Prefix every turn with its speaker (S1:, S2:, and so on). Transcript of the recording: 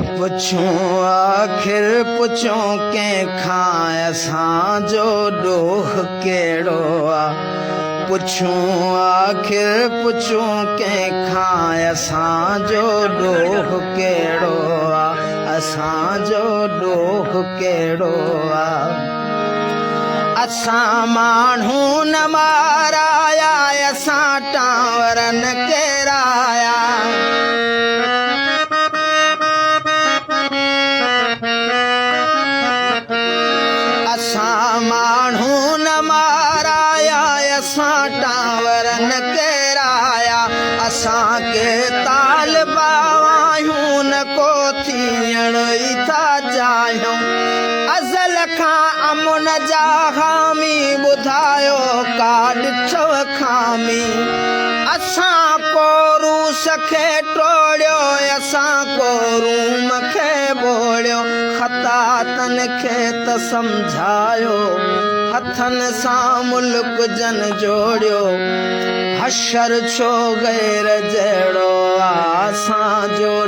S1: पुछूं आखिर पुछूं कंहिंखां असांजो ॾोह कहिड़ो आहे। पुछूं आखिर पुछूं कंहिंखां असांजो ॾोह कहिड़ो आहे। असांजो ॾोह कहिड़ो आहे। असां माण्हू न माराया असां टांवर न केराया। असां माण्हू न माराया असां टांवर न केराया। असांखे तालिबा आहियूं न को थियण ई था चाहियूं। अज़ल खां अमुन जा हामी ॿुधायो का ॾिठव खामी। असां को रूस खे टोड़ियो असां को रूम खे ॿोड़ियो। ख़तातन खे त सम्झायो हथनि सां मुल्क जन जोड़ियो। हशर छो गैर जहिड़ो आहे। असांजो